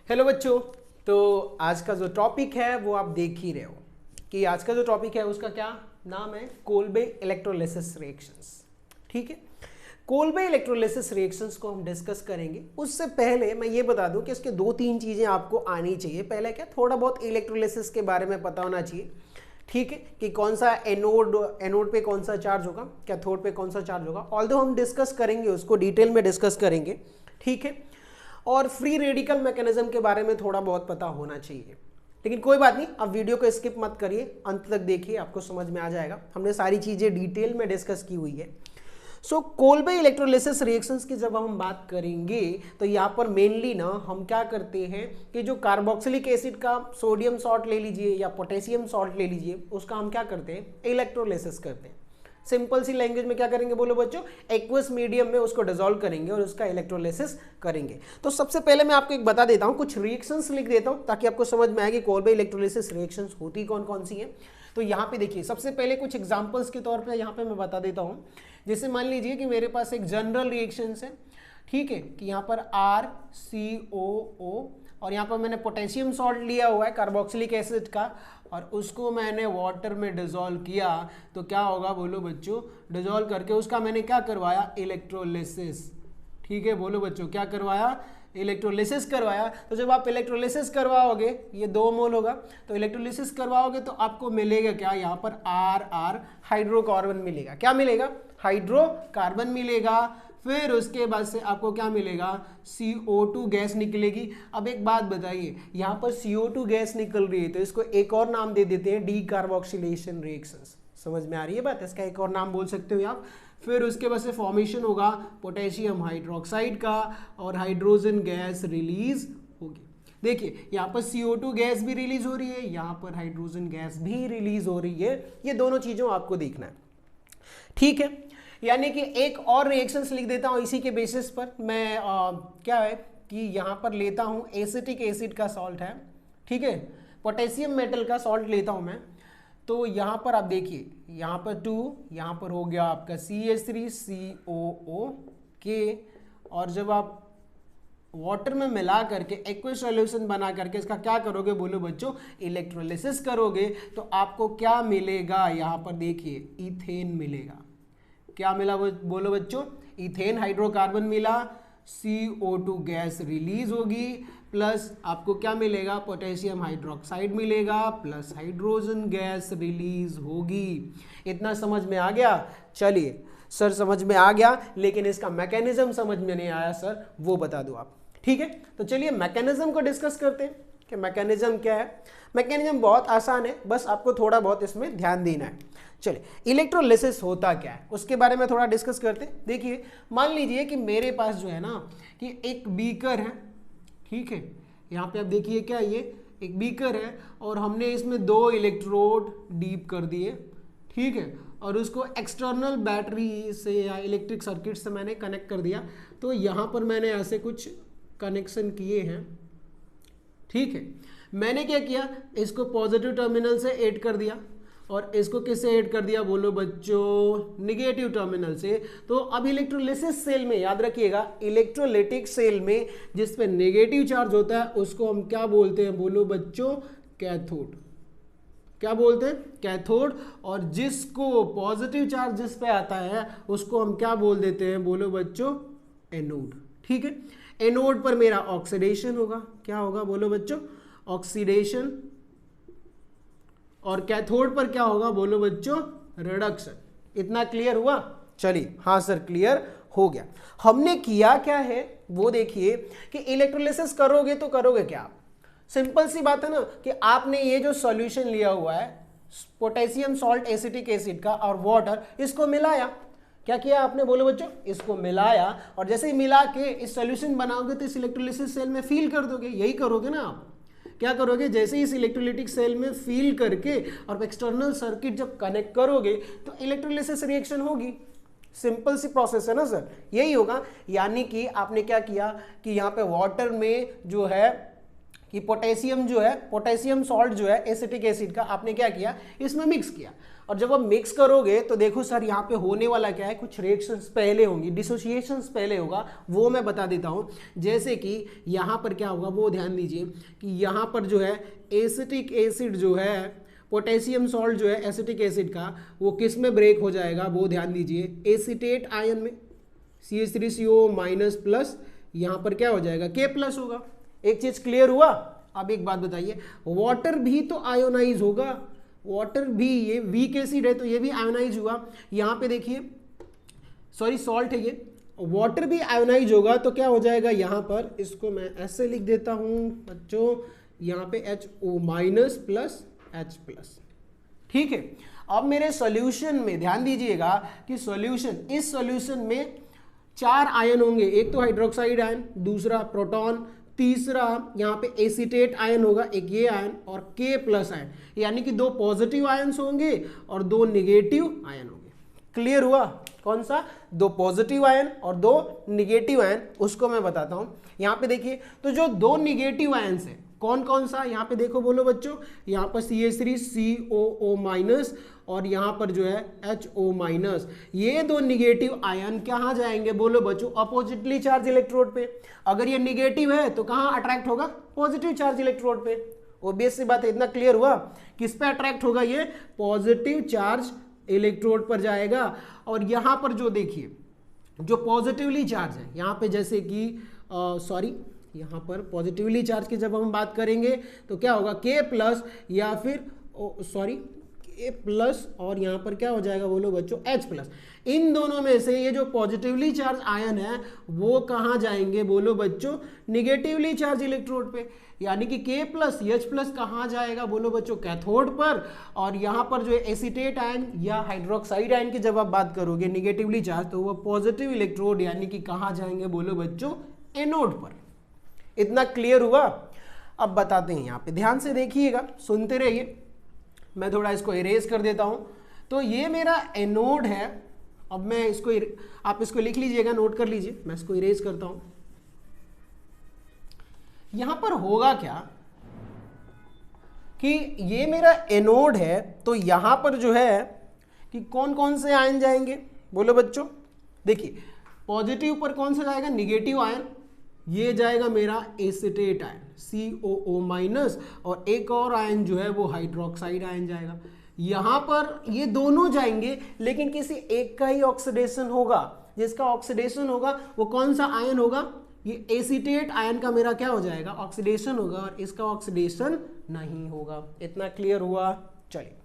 Hello बच्चों। तो आज का जो टॉपिक है वो आप देख ही रहे हो कि आज का जो टॉपिक है उसका क्या नाम है, कोल्बे इलेक्ट्रोलिसिस रिएक्शंस। ठीक है, कोल्बे इलेक्ट्रोलिसिस रिएक्शंस को हम डिस्कस करेंगे। उससे पहले मैं ये बता दूं कि इसके दो तीन चीज़ें आपको आनी चाहिए। पहले क्या, थोड़ा बहुत इलेक्ट्रोलिसिस के बारे में पता होना चाहिए। ठीक है, कि कौन सा एनोड पे कौन सा चार्ज होगा, कैथोड पे कौन सा चार्ज होगा। ऑल्दो हम डिस्कस करेंगे, उसको डिटेल में डिस्कस करेंगे। ठीक है, और फ्री रेडिकल मैकेनिज्म के बारे में थोड़ा बहुत पता होना चाहिए। लेकिन कोई बात नहीं, आप वीडियो को स्किप मत करिए, अंत तक देखिए, आपको समझ में आ जाएगा। हमने सारी चीज़ें डिटेल में डिस्कस की हुई है। सो कोल्बे इलेक्ट्रोलिसिस रिएक्शंस की जब हम बात करेंगे तो यहाँ पर मेनली ना हम क्या करते हैं कि जो कार्बोक्सिलिक एसिड का सोडियम सॉल्ट ले लीजिए या पोटेशियम सॉल्ट ले लीजिए, उसका हम क्या करते हैं, इलेक्ट्रोलिसिस करते हैं। सिंपल सी लैंग्वेज में क्या करेंगे बोलो बच्चों, एक्वस मीडियम में उसको डिसॉल्व करेंगे और उसका इलेक्ट्रोलिसिस करेंगे। तो सबसे पहले मैं आपको एक बता देता हूं, कुछ रिएक्शंस लिख देता हूं ताकि आपको समझ में आए कि कोल्बे इलेक्ट्रोलिसिस रिएक्शंस होती कौन कौन सी हैं। तो यहाँ पे देखिए, सबसे पहले कुछ एग्जांपल्स के तौर पे यहाँ पे मैं बता देता हूँ। जैसे मान लीजिए कि मेरे पास एक जनरल रिएक्शन है, ठीक है, कि यहाँ पर RCOO और यहाँ पर मैंने पोटेशियम सॉल्ट लिया हुआ है कार्बोक्सिलिक एसिड का, और उसको मैंने वाटर में डिसॉल्व किया। तो क्या होगा बोलो बच्चों, डिसॉल्व करके उसका मैंने क्या करवाया, इलेक्ट्रोलिसिस। ठीक है, बोलो बच्चों, क्या करवाया, इलेक्ट्रोलिसिस करवाया। तो जब आप इलेक्ट्रोलिसिस करवाओगे, ये 2 मोल होगा, तो इलेक्ट्रोलिसिस करवाओगे तो आपको मिलेगा क्या, यहाँ पर RR हाइड्रोकार्बन मिलेगा। क्या मिलेगा, हाइड्रोकार्बन मिलेगा। फिर उसके बाद से आपको क्या मिलेगा, CO2 गैस निकलेगी। अब एक बात बताइए, यहाँ पर CO2 गैस निकल रही है तो इसको एक और नाम दे देते हैं, डीकार्बोक्सिलेशन रिएक्शंस। समझ में आ रही है बात, इसका एक और नाम बोल सकते हो आप। फिर उसके बाद से फॉर्मेशन होगा पोटेशियम हाइड्रोक्साइड का और हाइड्रोजन गैस रिलीज होगी। देखिए, यहाँ पर CO2 गैस भी रिलीज हो रही है, यहाँ पर हाइड्रोजन गैस भी रिलीज हो रही है। ये दोनों चीजों आपको देखना है। ठीक है, यानी कि एक और रिएक्शंस लिख देता हूं इसी के बेसिस पर। मैं क्या है कि यहाँ पर लेता हूं एसिटिक एसिड का सॉल्ट है, ठीक है, पोटेशियम मेटल का सॉल्ट लेता हूं मैं। तो यहाँ पर आप देखिए, यहाँ पर 2, यहाँ पर हो गया आपका CH3COO के, और जब आप वाटर में मिला करके एक्वस सॉल्यूशन बना करके इसका क्या करोगे बोलो बच्चों, इलेक्ट्रोलिसिस करोगे, तो आपको क्या मिलेगा, यहाँ पर देखिए इथेन मिलेगा। क्या मिला बोलो बच्चों, इथेन हाइड्रोकार्बन मिला, CO2 गैस रिलीज होगी, प्लस आपको क्या मिलेगा, पोटेशियम हाइड्रोक्साइड मिलेगा, प्लस हाइड्रोजन गैस रिलीज होगी। इतना समझ में आ गया? चलिए सर समझ में आ गया, लेकिन इसका मैकेनिज्म समझ में नहीं आया सर, वो बता दो आप। ठीक है, तो चलिए मैकेनिज्म को डिस्कस करते हैं कि मैकेनिज्म क्या है। मैकेनिज्म बहुत आसान है, बस आपको थोड़ा बहुत इसमें ध्यान देना है। चलिए, इलेक्ट्रोलिसिस होता क्या है उसके बारे में थोड़ा डिस्कस करते हैं। देखिए, मान लीजिए कि मेरे पास जो है ना कि एक बीकर है, ठीक है, यहाँ पे आप देखिए क्या, ये एक बीकर है और हमने इसमें 2 इलेक्ट्रोड डीप कर दिए, ठीक है, और उसको एक्सटर्नल बैटरी से या इलेक्ट्रिक सर्किट से मैंने कनेक्ट कर दिया। तो यहाँ पर मैंने ऐसे कुछ कनेक्शन किए हैं, ठीक है। मैंने क्या किया, इसको पॉजिटिव टर्मिनल से ऐड कर दिया और इसको किससे ऐड कर दिया बोलो बच्चों, निगेटिव टर्मिनल से। तो अब इलेक्ट्रोलिसिस सेल में याद रखिएगा, इलेक्ट्रोलिटिक सेल में जिस पे नेगेटिव चार्ज होता है उसको हम क्या बोलते हैं बोलो बच्चों, कैथोड। क्या बोलते हैं, कैथोड। और जिसको पॉजिटिव चार्ज जिस पे आता है उसको हम क्या बोल देते हैं बोलो बच्चों, एनोड। ठीक है, एनोड पर मेरा ऑक्सीडेशन होगा, क्या होगा बोलो बच्चों, ऑक्सीडेशन। और कैथोड पर क्या होगा बोलो बच्चों, रिडक्शन। इतना क्लियर हुआ? चलिए, हाँ सर क्लियर हो गया। हमने किया क्या है वो देखिए कि इलेक्ट्रोलिसिस करोगे तो करोगे क्या, सिंपल सी बात है ना कि आपने ये जो सॉल्यूशन लिया हुआ है पोटेशियम सॉल्ट एसिटिक एसिड का और वाटर, इसको मिलाया। क्या किया आपने बोलो बच्चों, इसको मिलाया, और जैसे ही मिला के इस सॉल्यूशन बनाओगे तो इस इलेक्ट्रोलिसिस सेल में फील कर दोगे। यही करोगे ना आप, क्या करोगे, जैसे ही इस इलेक्ट्रोलिटिक सेल में फील करके और एक्सटर्नल सर्किट जब कनेक्ट करोगे तो इलेक्ट्रोलिसिस रिएक्शन होगी। सिंपल सी प्रोसेस है ना सर, यही होगा। यानी कि आपने क्या किया कि यहाँ पे वाटर में जो है कि पोटेशियम जो है, पोटेशियम सॉल्ट जो है एसिटिक एसिड का, आपने क्या किया, इसमें मिक्स किया। और जब आप मिक्स करोगे तो देखो सर यहाँ पे होने वाला क्या है, कुछ रिएक्शंस पहले होंगी, डिसोसिएशंस पहले होगा, वो मैं बता देता हूँ। जैसे कि यहाँ पर क्या होगा वो ध्यान दीजिए कि यहाँ पर जो है एसिटिक एसिड जो है, पोटेशियम सॉल्ट जो है एसिटिक एसिड का, वो किस में ब्रेक हो जाएगा वो ध्यान दीजिए, एसीटेट आयन में, CH3CO माइनस प्लस, यहाँ पर क्या हो जाएगा K+ होगा। एक चीज क्लियर हुआ। अब एक बात बताइए, वाटर भी तो आयोनाइज होगा, वाटर भी, ये वीक एसिड है तो ये भी आयोनाइज हुआ। यहाँ पे देखिए, सॉरी सॉल्ट है ये, वाटर भी आयोनाइज होगा तो क्या हो जाएगा, यहाँ पर इसको मैं ऐसे लिख देता हूँ बच्चों, यहाँ पे HO माइनस प्लस H+। ठीक है, अब मेरे सॉल्यूशन में ध्यान दीजिएगा कि सॉल्यूशन, इस सॉल्यूशन में 4 आयन होंगे, एक तो हाइड्रोक्साइड आयन, दूसरा प्रोटॉन, तीसरा यहाँ पे एसीटेट आयन होगा, एक ये आयन, और K+ आयन, यानी कि 2 पॉजिटिव आयन्स होंगे और 2 नेगेटिव आयन होंगे। क्लियर हुआ? कौन सा? 2 पॉजिटिव आयन और 2 नेगेटिव आयन, उसको मैं बताता हूँ। यहाँ पे देखिए, तो जो 2 नेगेटिव आयन्स है कौन कौन सा, यहाँ पे देखो बोलो बच्चों, यहाँ पर CH3COO माइनस और यहाँ पर जो है HO माइनस, ये 2 निगेटिव आयन कहाँ जाएंगे बोलो बच्चों, अपोजिटली चार्ज इलेक्ट्रोड पे। अगर ये निगेटिव है तो कहाँ अट्रैक्ट होगा, पॉजिटिव चार्ज इलेक्ट्रोड पे। ओबियस सी बात है, इतना क्लियर हुआ? किस पे अट्रैक्ट होगा, ये पॉजिटिव चार्ज इलेक्ट्रोड पर जाएगा। और यहाँ पर जो देखिए, जो पॉजिटिवली चार्ज है यहाँ पे, जैसे कि यहाँ पर पॉजिटिवली चार्ज की जब हम बात करेंगे तो क्या होगा, K+ या फिर K+ और यहाँ पर क्या हो जाएगा बोलो बच्चों, H+। इन दोनों में से ये जो पॉजिटिवली चार्ज आयन है वो कहाँ जाएंगे बोलो बच्चों, निगेटिवली चार्ज इलेक्ट्रोड पे, यानी कि K+ H+ कहाँ जाएगा बोलो बच्चों, कैथोड पर। और यहाँ पर जो है एसीटेट आयन या हाइड्रोक्साइड आयन की जब आप बात करोगे निगेटिवली चार्ज, तो वो पॉजिटिव इलेक्ट्रोड यानी कि कहाँ जाएंगे बोलो बच्चों, एनोड पर। इतना क्लियर हुआ? अब बताते हैं, यहाँ पे ध्यान से देखिएगा, सुनते रहिए। मैं थोड़ा इसको इरेज कर देता हूं। तो ये मेरा एनोड है। अब मैं इसको, आप इसको लिख लीजिएगा, नोट कर लीजिए, मैं इसको इरेज करता हूं। यहां पर होगा क्या कि ये मेरा एनोड है, तो यहां पर जो है कि कौन कौन से आयन जाएंगे बोलो बच्चों। देखिए, पॉजिटिव पर कौन सा जाएगा, निगेटिव आयन, ये जाएगा मेरा एसिटेट आयन COO माइनस, और एक और आयन जो है वो हाइड्रोक्साइड आयन जाएगा। यहां पर ये दोनों जाएंगे, लेकिन किसी एक का ही ऑक्सीडेशन होगा। जिसका ऑक्सीडेशन होगा वो कौन सा आयन होगा, ये एसिटेट आयन का मेरा क्या हो जाएगा, ऑक्सीडेशन होगा, और इसका ऑक्सीडेशन नहीं होगा। इतना क्लियर हुआ? चलिए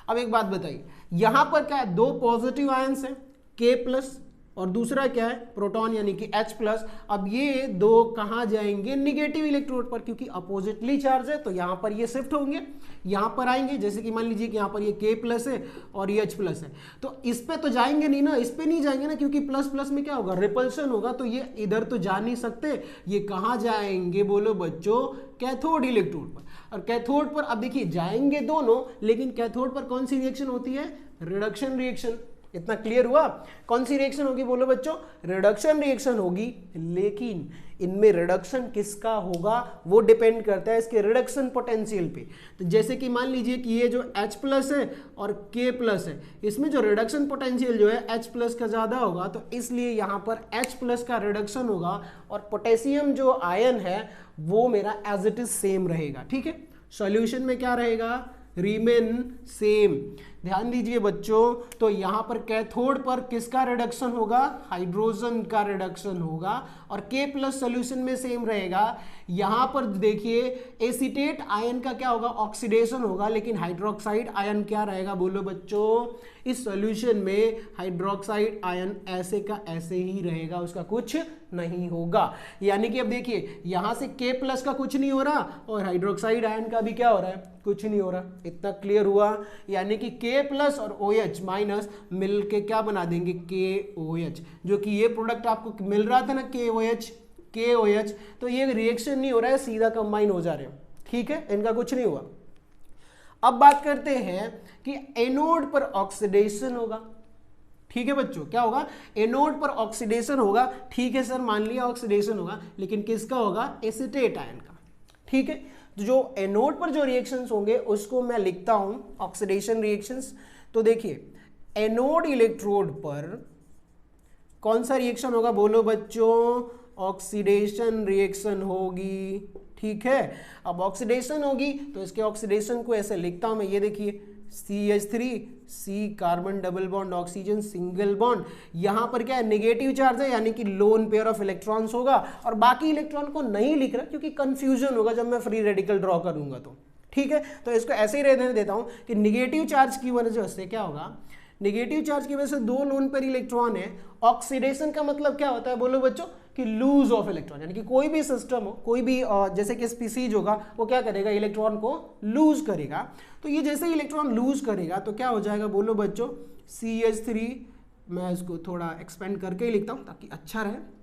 अब एक बात बताइए, यहां पर क्या है, 2 पॉजिटिव आयन्स है, K+ और दूसरा क्या है, प्रोटॉन यानी कि H+। अब ये 2 कहाँ जाएंगे, निगेटिव इलेक्ट्रोड पर, क्योंकि अपोजिटली चार्ज है तो यहाँ पर ये शिफ्ट होंगे, यहाँ पर आएंगे। जैसे कि मान लीजिए कि यहाँ पर ये K+ है और ये H+ है, तो इस पे तो जाएंगे नहीं ना, इस पे नहीं जाएंगे ना, क्योंकि प्लस प्लस में क्या होगा, रिपल्शन होगा, तो ये इधर तो जा नहीं सकते। ये कहाँ जाएंगे बोलो बच्चों, कैथोड इलेक्ट्रोड पर। और कैथोड पर अब देखिए जाएंगे दोनों, लेकिन कैथोड पर कौन सी रिएक्शन होती है, रिडक्शन रिएक्शन। इतना क्लियर हुआ? कौन सी रिएक्शन होगी बोलो बच्चों, रिडक्शन रिएक्शन होगी। लेकिन इनमें रिडक्शन किसका होगा, वो डिपेंड करता है इसके रिडक्शन पोटेंशियल पे। तो जैसे कि मान लीजिए कि ये जो H+ है और K+ है, इसमें जो रिडक्शन पोटेंशियल जो है H+ का ज़्यादा होगा, तो इसलिए यहाँ पर H+ का रिडक्शन होगा, और पोटेशियम जो आयन है वो मेरा एज इट इज सेम रहेगा। ठीक है, सॉल्यूशन में क्या रहेगा, रिमेन सेम। ध्यान दीजिए बच्चों, तो यहां पर कैथोड पर किसका रिडक्शन होगा, हाइड्रोजन का रिडक्शन होगा, और K+ सॉल्यूशन में सेम रहेगा। यहां पर देखिए एसीटेट आयन का क्या होगा, ऑक्सीडेशन होगा, लेकिन हाइड्रोक्साइड आयन क्या रहेगा बोलो बच्चों, इस सॉल्यूशन में हाइड्रोक्साइड आयन ऐसे का ऐसे ही रहेगा, उसका कुछ नहीं होगा। यानी कि अब देखिए यहां से K+ का कुछ नहीं हो रहा, और हाइड्रोक्साइड आयन का भी क्या हो रहा है, कुछ नहीं हो रहा। इतना क्लियर हुआ? यानी कि K+ और OH माइनस मिलके क्या बना देंगे, KOH, जो कि ये प्रोडक्ट आपको मिल रहा था ना, KOH, तो ये रिएक्शन नहीं हो रहा है, सीधा कंबाइन हो जा रहे हो। ठीक है, इनका कुछ नहीं हुआ। अब बात करते हैं कि एनोड पर ऑक्सीडेशन होगा। ठीक है बच्चों, क्या होगा, एनोड पर ऑक्सीडेशन होगा। ठीक है सर, मान लिया ऑक्सीडेशन होगा, लेकिन किसका होगा, एसीटेट आयन का। ठीक है, तो जो एनोड पर जो रिएक्शंस होंगे उसको मैं लिखता हूं ऑक्सीडेशन रिएक्शंस। तो देखिए एनोड इलेक्ट्रोड पर कौन सा रिएक्शन होगा बोलो बच्चों, ऑक्सीडेशन रिएक्शन होगी, ठीक है। अब ऑक्सीडेशन होगी तो इसके ऑक्सीडेशन को ऐसे लिखता हूं मैं, ये देखिए CH3 C carbon double bond oxygen single bond, यहां पर क्या है नेगेटिव चार्ज है यानी कि लोन पेयर ऑफ इलेक्ट्रॉन्स होगा, और बाकी इलेक्ट्रॉन को नहीं लिख रहा क्योंकि कंफ्यूजन होगा जब मैं फ्री रेडिकल ड्रॉ करूंगा तो, ठीक है। तो इसको ऐसे ही रहने देता हूं कि नेगेटिव चार्ज की वजह से क्या होगा, नेगेटिव चार्ज की वजह से दो लोन पेयर इलेक्ट्रॉन है। ऑक्सीडेशन का मतलब क्या होता है बोलो बच्चों, कि लूज ऑफ इलेक्ट्रॉन, यानी कि कोई भी सिस्टम हो, कोई भी जैसे कि स्पीसीज होगा वो क्या करेगा, इलेक्ट्रॉन को लूज करेगा। तो ये जैसे इलेक्ट्रॉन लूज करेगा तो क्या हो जाएगा बोलो बच्चों, CH3, मैं इसको थोड़ा एक्सपेंड करके ही लिखता हूं ताकि अच्छा रहे।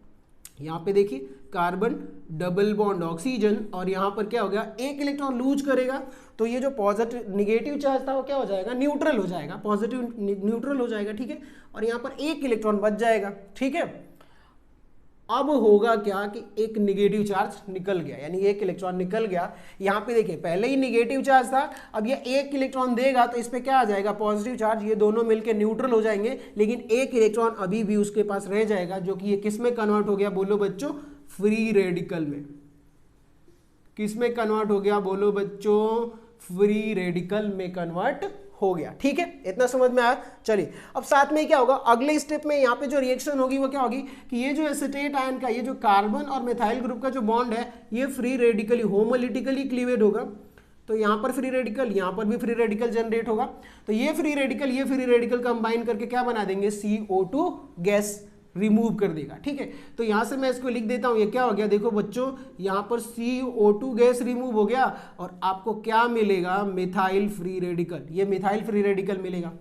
यहाँ पे देखिए कार्बन डबल बॉन्ड ऑक्सीजन, और यहाँ पर क्या हो गया, एक इलेक्ट्रॉन लूज करेगा तो ये जो पॉजिटिव निगेटिव चार्ज था वो क्या हो जाएगा, न्यूट्रल हो जाएगा, पॉजिटिव न्यूट्रल हो जाएगा, ठीक है। और यहाँ पर एक इलेक्ट्रॉन बच जाएगा, ठीक है। अब होगा क्या कि एक निगेटिव चार्ज निकल गया, यानी एक इलेक्ट्रॉन निकल गया। यहाँ पे देखिए पहले ही निगेटिव चार्ज था, अब ये एक इलेक्ट्रॉन देगा तो इस पे क्या आ जाएगा, पॉजिटिव चार्ज, ये दोनों मिलके न्यूट्रल हो जाएंगे, लेकिन एक इलेक्ट्रॉन अभी भी उसके पास रह जाएगा, जो कि ये किस में कन्वर्ट हो गया बोलो बच्चों, फ्री रेडिकल में। किस में कन्वर्ट हो गया बोलो बच्चों, फ्री रेडिकल में कन्वर्ट हो गया, ठीक है। इतना समझ में आया। चलिए अब साथ में क्या होगा, अगले स्टेप में यहाँ पे जो रिएक्शन होगी वो क्या होगी कि ये जो एसिटेट आयन का, ये जो कार्बन और मिथाइल ग्रुप का जो बॉन्ड है ये फ्री रेडिकली होमोलिटिकली क्लीवेड होगा। तो यहाँ पर फ्री रेडिकल, यहाँ पर भी फ्री रेडिकल जनरेट होगा। तो ये फ्री रेडिकल कंबाइन करके क्या बना देंगे, CO2 गैस रिमूव कर देगा, ठीक है। तो यहां से मैं इसको लिख देता हूं, ये क्या हो गया देखो बच्चों, यहां पर CO2 गैस रिमूव हो गया और आपको क्या मिलेगा, मिथाइल फ्री रेडिकल, ये मिथाइल फ्री रेडिकल मिलेगा,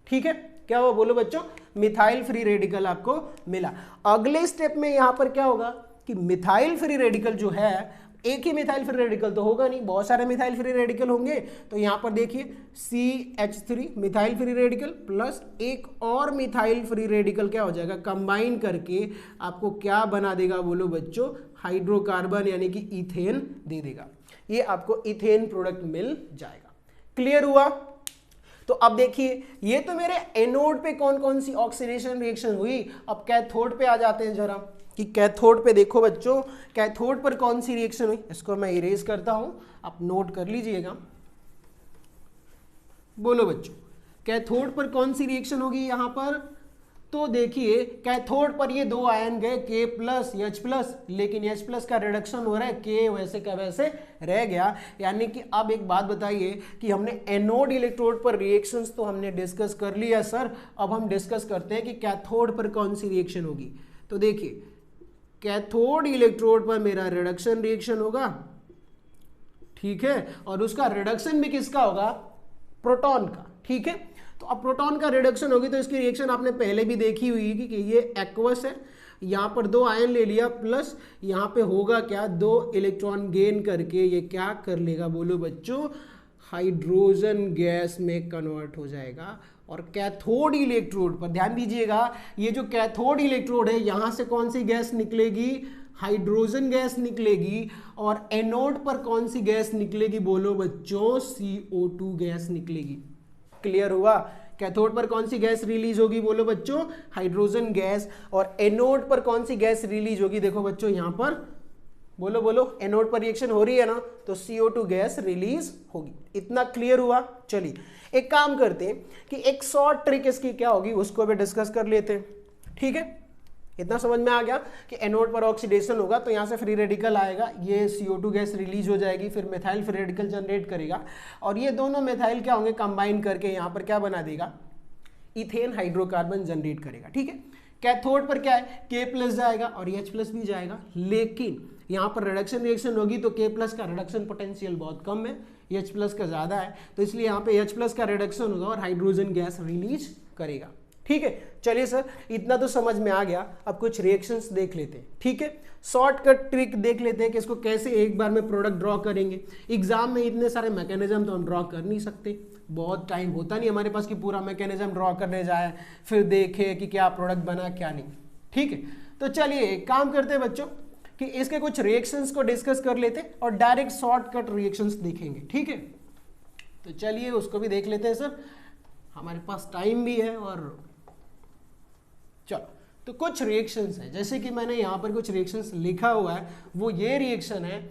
ठीक है। क्या हुआ बोलो बच्चों, मिथाइल फ्री रेडिकल आपको मिला। अगले स्टेप में यहां पर क्या होगा कि मिथाइल फ्री रेडिकल जो है, एक ही मिथाइल फ्री रेडिकल तो होगा नहीं, बहुत सारे मिथाइल फ्री रेडिकल होंगे। तो यहां पर देखिए CH3 methyl free radical plus एक और मिथाइल फ्री रेडिकल क्या हो जाएगा, कंबाइन करके आपको क्या बना देगा बोलो बच्चों, हाइड्रोकार्बन यानी कि इथेन दे देगा। ये आपको इथेन प्रोडक्ट मिल जाएगा। क्लियर हुआ। तो अब देखिए ये तो मेरे एनोड पे कौन कौन सी ऑक्सीडेशन रिएक्शन हुई। अब कैथोड पे आ जाते हैं जरा, कि कैथोड पे देखो बच्चों, कैथोड पर कौन सी रिएक्शन हुई। इसको मैं इरेज करता हूं, आप नोट कर लीजिएगा। बोलो बच्चों कैथोड पर कौन सी रिएक्शन होगी यहां पर। तो देखिए कैथोड पर ये दो आयन गए K प्लस H प्लस, लेकिन H प्लस का रिडक्शन हो रहा है, K वैसे का वैसे रह गया। यानी कि अब एक बात बताइए कि हमने एनोड इलेक्ट्रोड पर रिएक्शंस तो हमने डिस्कस कर लिया सर, अब हम डिस्कस करते हैं कि कैथोड पर कौन सी रिएक्शन होगी। तो देखिए कैथोड इलेक्ट्रोड पर मेरा रिडक्शन रिएक्शन होगा, ठीक है, और उसका रिडक्शन भी किसका होगा, प्रोटॉन का, ठीक है। तो अब प्रोटॉन का रिडक्शन होगी तो इसकी रिएक्शन आपने पहले भी देखी हुई कि ये एक्वस है, यहाँ पर दो आयन ले लिया प्लस यहाँ पे होगा क्या, दो इलेक्ट्रॉन गेन करके ये क्या कर लेगा बोलो बच्चों, हाइड्रोजन गैस में कन्वर्ट हो जाएगा। और कैथोड इलेक्ट्रोड पर ध्यान दीजिएगा, ये जो कैथोड इलेक्ट्रोड है यहां से कौन सी गैस निकलेगी, हाइड्रोजन गैस निकलेगी। और एनोड पर कौन सी गैस निकलेगी बोलो बच्चों, CO2 गैस निकलेगी। क्लियर हुआ। कैथोड पर कौन सी गैस रिलीज होगी बोलो बच्चों, हाइड्रोजन गैस। और एनोड पर कौन सी गैस रिलीज होगी, देखो बच्चों यहां पर बोलो बोलो, एनोड पर रिएक्शन हो रही है ना, तो CO2 गैस रिलीज होगी। इतना क्लियर हुआ। चलिए एक काम करते हैं कि एक शॉर्ट ट्रिक इसकी क्या होगी उसको भी डिस्कस कर लेते हैं, ठीक है। इतना समझ में आ गया कि एनोड पर ऑक्सीडेशन होगा तो यहां से फ्री रेडिकल आएगा, ये CO2 गैस रिलीज हो जाएगी, फिर मिथाइल फ्री रेडिकल जनरेट करेगा, और ये दोनों मिथाइल क्या होंगे, कंबाइन करके यहां पर क्या बना देगा, इथेन हाइड्रोकार्बन जनरेट करेगा, ठीक है। कैथोड पर क्या है, K प्लस जाएगा और H प्लस भी जाएगा, लेकिन यहाँ पर रिडक्शन रिएक्शन होगी तो K प्लस का रिडक्शन पोटेंशियल बहुत कम है, H प्लस का ज़्यादा है, तो इसलिए यहाँ पे H प्लस का रिडक्शन होगा और हाइड्रोजन गैस रिलीज करेगा, ठीक है। चलिए सर इतना तो समझ में आ गया, अब कुछ रिएक्शंस देख लेते हैं, ठीक है। शॉर्टकट ट्रिक देख लेते हैं कि इसको कैसे एक बार में प्रोडक्ट ड्रॉ करेंगे। एग्जाम में इतने सारे मैकेनिज्म तो हम ड्रॉ कर नहीं सकते, बहुत टाइम होता नहीं हमारे पास कि पूरा मैकेनिज्म ड्रॉ करने जाए फिर देखे कि क्या प्रोडक्ट बना क्या नहीं, ठीक है। तो चलिए एक काम करते हैं बच्चों कि इसके कुछ रिएक्शंस को डिस्कस कर लेते हैं और डायरेक्ट शॉर्टकट रिएक्शंस देखेंगे, ठीक है। तो चलिए उसको भी देख लेते हैं सर। हमारे पास टाइम भी है और चलो। तो कुछ रिएक्शंस हैं, जैसे कि मैंने यहाँ पर कुछ रिएक्शंस लिखा हुआ है, वो ये रिएक्शन है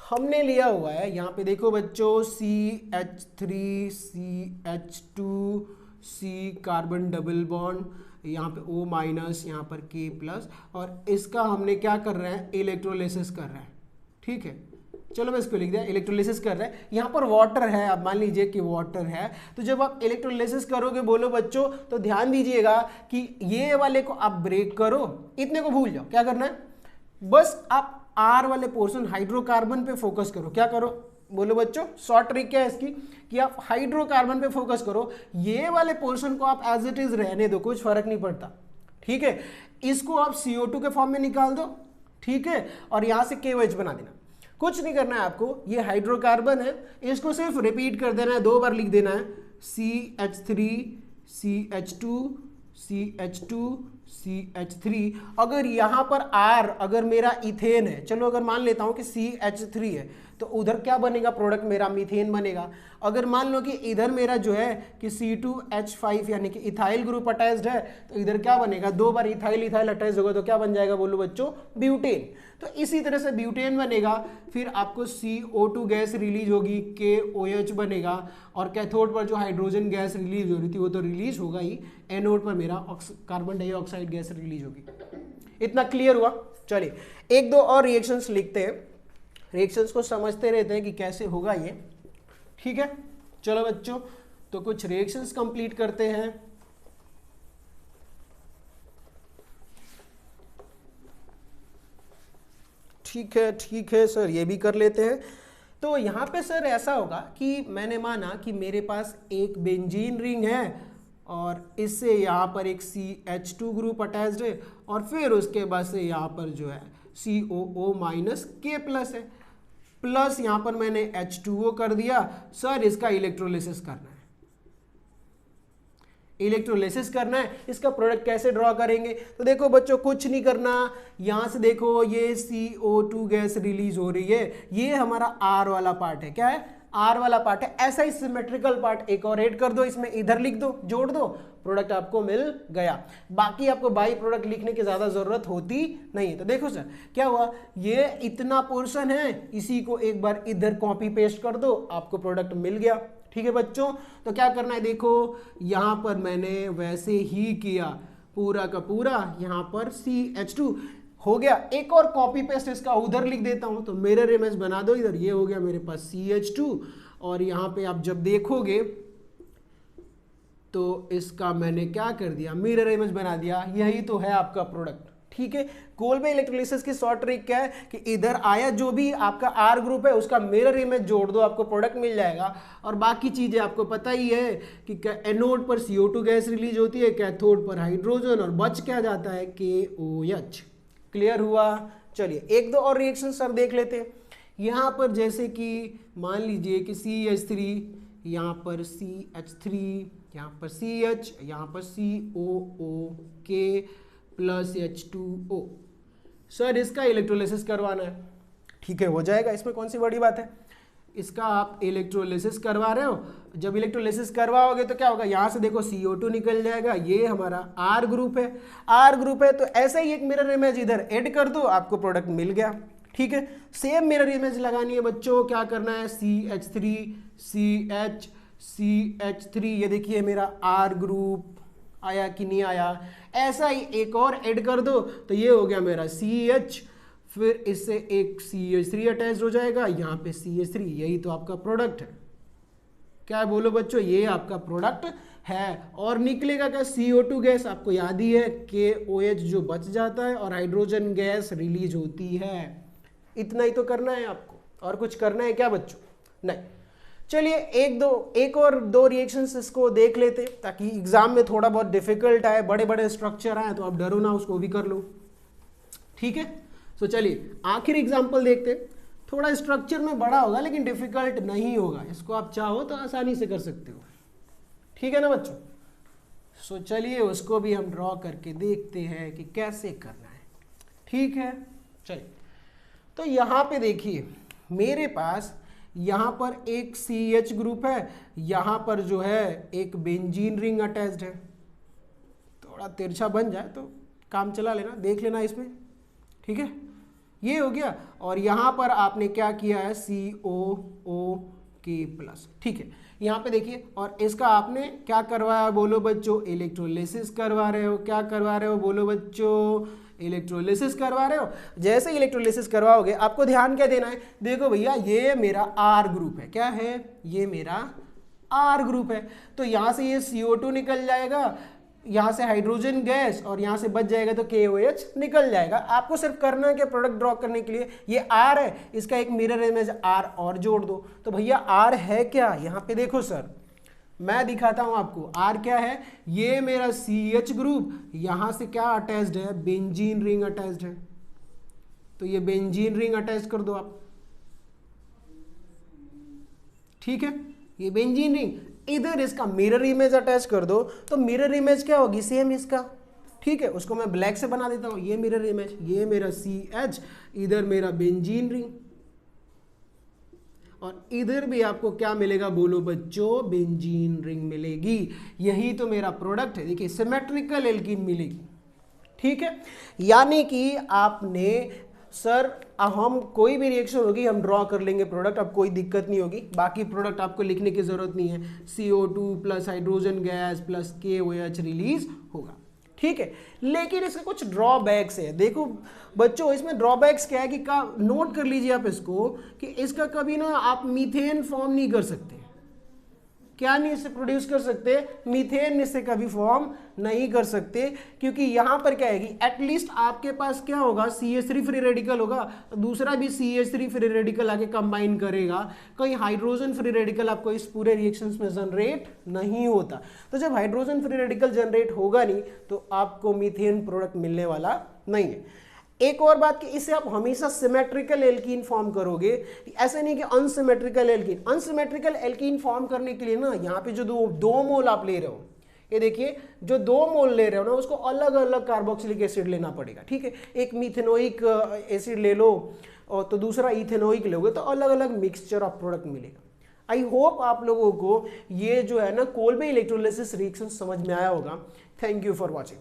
हमने लिया हुआ है। यहाँ पे देखो बच्चों, CH3 CH2 C carbon double bond, यहाँ पे O माइनस, यहाँ पर K प्लस, और इसका हमने क्या कर रहे हैं, इलेक्ट्रोलिसिस कर रहे हैं। ठीक है, चलो मैं इसको लिख दिया, इलेक्ट्रोलिसिस कर रहे हैं। यहाँ पर वाटर है, अब मान लीजिए कि वाटर है, तो जब आप इलेक्ट्रोलिसिस करोगे बोलो बच्चों, तो ध्यान दीजिएगा कि ये वाले को आप ब्रेक करो, इतने को भूल जाओ। क्या करना है, बस आप R वाले पोर्शन हाइड्रोकार्बन पे फोकस करो। क्या करो बोलो बच्चों, शॉर्ट ट्रिक क्या है इसकी, कि आप हाइड्रोकार्बन पे फोकस करो, ये वाले पोर्शन को आप एज इट इज रहने दो, कुछ फर्क नहीं पड़ता। ठीक है, इसको आप CO2 के फॉर्म में निकाल दो। ठीक है, और यहाँ से KOH बना देना, कुछ नहीं करना है आपको। ये हाइड्रोकार्बन है, इसको सिर्फ रिपीट कर देना है, 2 बार लिख देना है, CH3 CH2 CH2 CH3। अगर यहाँ पर R अगर मेरा इथेन है, चलो अगर मान लेता हूँ कि CH3 है, तो उधर क्या बनेगा, प्रोडक्ट मेरा मीथेन बनेगा। अगर मान लो कि इधर मेरा जो है कि C2H5 यानी कि इथाइल ग्रुप अटैच्ड है, तो इधर क्या बनेगा, 2 बार इथाइल इथाइल अटैच होगा, तो क्या बन जाएगा बोलो बच्चों, ब्यूटेन। तो इसी तरह से ब्यूटेन बनेगा, फिर आपको CO2 गैस रिलीज होगी, KOH बनेगा, और कैथोड पर जो हाइड्रोजन गैस रिलीज हो रही थी वो तो रिलीज होगा ही, एनोड पर मेरा कार्बन डाइऑक्साइड गैस रिलीज होगी। इतना क्लियर हुआ। चलिए 1-2 और रिएक्शंस लिखते हैं, रिएक्शंस को समझते रहते हैं कि कैसे होगा ये। ठीक है, चलो बच्चों, तो कुछ रिएक्शंस कंप्लीट करते हैं। ठीक है सर, ये भी कर लेते हैं। तो यहाँ पे सर ऐसा होगा कि मैंने माना कि मेरे पास एक बेंजीन रिंग है और इससे यहाँ पर एक CH2 ग्रुप अटैच्ड है, और फिर उसके बाद से यहाँ पर जो है COO माइनस K प्लस है, प्लस यहाँ पर मैंने H2O कर दिया। सर इसका इलेक्ट्रोलिसिस करना है, इलेक्ट्रोलिसिस करना है, इसका प्रोडक्ट कैसे ड्रॉ करेंगे। तो देखो बच्चों, कुछ नहीं करना, यहाँ से देखो ये CO2 गैस रिलीज हो रही है, ये हमारा R वाला पार्ट है। क्या है, R वाला पार्ट है। ऐसा ही सिमेट्रिकल पार्ट एक और ऐड कर दो, इसमें इधर लिख दो, जोड़ दो, प्रोडक्ट आपको मिल गया। बाकी आपको बाई प्रोडक्ट लिखने की ज़्यादा ज़रूरत होती नहीं है। तो देखो सर क्या हुआ, ये इतना पोर्शन है, इसी को एक बार इधर कॉपी पेस्ट कर दो, आपको प्रोडक्ट मिल गया। ठीक है बच्चों, तो क्या करना है, देखो यहाँ पर मैंने वैसे ही किया, पूरा का पूरा यहाँ पर CH2 हो गया। एक और कॉपी पेस्ट इसका उधर लिख देता हूँ, तो मिरर इमेज बना दो इधर, ये हो गया मेरे पास CH2, और यहाँ पे आप जब देखोगे तो इसका मैंने क्या कर दिया, मिरर इमेज बना दिया। यही तो है आपका प्रोडक्ट। ठीक है, कोलबे इलेक्ट्रोलिसिस की शॉर्ट ट्रिक क्या है कि इधर आया जो भी आपका R ग्रुप है उसका मिरर इमेज जोड़ दो, आपको प्रोडक्ट मिल जाएगा। और बाकी चीजें आपको पता ही है कि एनोड पर CO2 गैस रिलीज होती है, कैथोड पर हाइड्रोजन, और बच क्या जाता है, KOH। क्लियर हुआ। चलिए 1-2 और रिएक्शन सर देख लेते हैं। यहाँ पर जैसे कि मान लीजिए कि CH3, यहाँ पर CH3, यहाँ पर CH, यहाँ पर COOK प्लस H2O। सर इसका इलेक्ट्रोलिसिस करवाना है। ठीक है, हो जाएगा, इसमें कौन सी बड़ी बात है। इसका आप इलेक्ट्रोलिसिस करवा रहे हो, जब इलेक्ट्रोलिसिस करवाओगे तो क्या होगा, यहाँ से देखो CO2 निकल जाएगा, ये हमारा R ग्रुप है, R ग्रुप है, तो ऐसा ही एक मिरर इमेज इधर ऐड कर दो, आपको प्रोडक्ट मिल गया। ठीक है, सेम मिरर इमेज लगानी है बच्चों। क्या करना है, CH3 CH CH3, ये देखिए मेरा R ग्रुप आया कि नहीं आया। ऐसा ही एक और ऐड कर दो, तो ये हो गया मेरा CH, फिर इससे एक CH3 अटैच हो जाएगा, यहाँ पे CH3, यही तो आपका प्रोडक्ट है। क्या है बोलो बच्चों, ये आपका प्रोडक्ट है। और निकलेगा क्या, CO2 गैस, आपको याद ही है, KOH जो बच जाता है और हाइड्रोजन गैस रिलीज होती है। इतना ही तो करना है आपको, और कुछ करना है क्या बच्चों, नहीं। चलिए एक और दो रिएक्शंस इसको देख लेते, ताकि एग्जाम में थोड़ा बहुत डिफिकल्ट आए, बड़े बड़े स्ट्रक्चर आए तो आप डरो ना, उसको भी कर लो। ठीक है, तो चलिए आखिर एग्जाम्पल देखते हैं। थोड़ा स्ट्रक्चर में बड़ा होगा लेकिन डिफिकल्ट नहीं होगा, इसको आप चाहो तो आसानी से कर सकते हो। ठीक है ना बच्चों। सो चलिए उसको भी हम ड्रॉ करके देखते हैं कि कैसे करना है। ठीक है, चलिए तो यहाँ पे देखिए मेरे पास यहाँ पर एक CH ग्रुप है, यहाँ पर जो है एक बेंजीन रिंग अटैच्ड है। थोड़ा तिरछा बन जाए तो काम चला लेना, देख लेना इसमें, ठीक है। ये हो गया, और यहाँ पर आपने क्या किया है, COOK+, ठीक है। यहाँ पे देखिए, और इसका आपने क्या करवाया बोलो बच्चों, इलेक्ट्रोलिसिस करवा रहे हो। क्या करवा रहे हो बोलो बच्चों, इलेक्ट्रोलिसिस करवा रहे हो। जैसे इलेक्ट्रोलिसिस करवाओगे आपको ध्यान क्या देना है, देखो भैया ये मेरा R ग्रुप है, क्या है, ये मेरा R ग्रुप है। तो यहाँ से ये CO2 निकल जाएगा, यहाँ से हाइड्रोजन गैस, और यहाँ से बच जाएगा तो KOH निकल जाएगा। आपको सिर्फ करना है कि प्रोडक्ट ड्रॉ करने के लिए ये R है, इसका एक मिरर इमेज R और जोड़ दो। तो भैया R है क्या, यहाँ पे देखो सर मैं दिखाता हूँ आपको। R क्या है, ये मेरा CH ग्रुप, यहाँ से क्या अटैच्ड है, बेंजीन रिंग अटैच्ड है। तो ये बेंजीन रिंग अटैच कर दो आप, ठीक है। ये बेंजीन रिंग, इधर इसका मिरर इमेज अटैच कर दो, तो मिरर इमेज क्या होगी, सेम इसका, ठीक है। उसको मैं ब्लैक से बना देता हूँ। ये मिरर इमेज, ये मेरा CH, इधर मेरा बेंजीन रिंग, और इधर भी आपको क्या मिलेगा बोलो बच्चों, बेंजीन रिंग मिलेगी। यही तो मेरा प्रोडक्ट है। देखिए सिमेट्रिकल एल्कीन मिलेगी, ठीक है। यानी कि आपने सर हम कोई भी रिएक्शन होगी हम ड्रॉ कर लेंगे प्रोडक्ट, अब कोई दिक्कत नहीं होगी। बाकी प्रोडक्ट आपको लिखने की जरूरत नहीं है, CO2 plus hydrogen gas plus KOH release होगा, ठीक है। लेकिन इसके कुछ ड्रॉबैक्स है। देखो बच्चों इसमें ड्रॉबैक्स क्या है कि का नोट कर लीजिए आप इसको, कि इसका कभी ना आप मीथेन फॉर्म नहीं कर सकते। क्या नहीं इससे प्रोड्यूस कर सकते, मीथेन इससे कभी फॉर्म नहीं कर सकते, क्योंकि यहां पर क्या है कि एटलीस्ट आपके पास क्या होगा, CH3 फ्री रेडिकल होगा, दूसरा भी CH3 फ्री रेडिकल आके कंबाइन करेगा। कोई हाइड्रोजन फ्री रेडिकल आपको इस पूरे रिएक्शंस में जनरेट नहीं होता। तो जब हाइड्रोजन फ्री रेडिकल जनरेट होगा नहीं तो आपको मीथेन प्रोडक्ट मिलने वाला नहीं है। एक और बात कि इससे आप हमेशा सिमेट्रिकल एल्कीन फॉर्म करोगे, ऐसा नहीं कि unsymmetrical alkene. Unsymmetrical alkene form करने के लिए ना यहाँ पे जो दो मोल आप ले रहे हो, ये देखिए जो 2 मोल ले रहे हो ना उसको अलग अलग कार्बोक्सिलिक एसिड लेना पड़ेगा, ठीक है। एक मिथेनोइक एसिड ले लो और तो दूसरा इथेनोइक लोगे, तो अलग अलग मिक्सचर ऑफ प्रोडक्ट मिलेगा। आई होप आप लोगों को ये जो है ना कोल्बे इलेक्ट्रोलिसिस रिएक्शन समझ में आया होगा। Thank you for watching.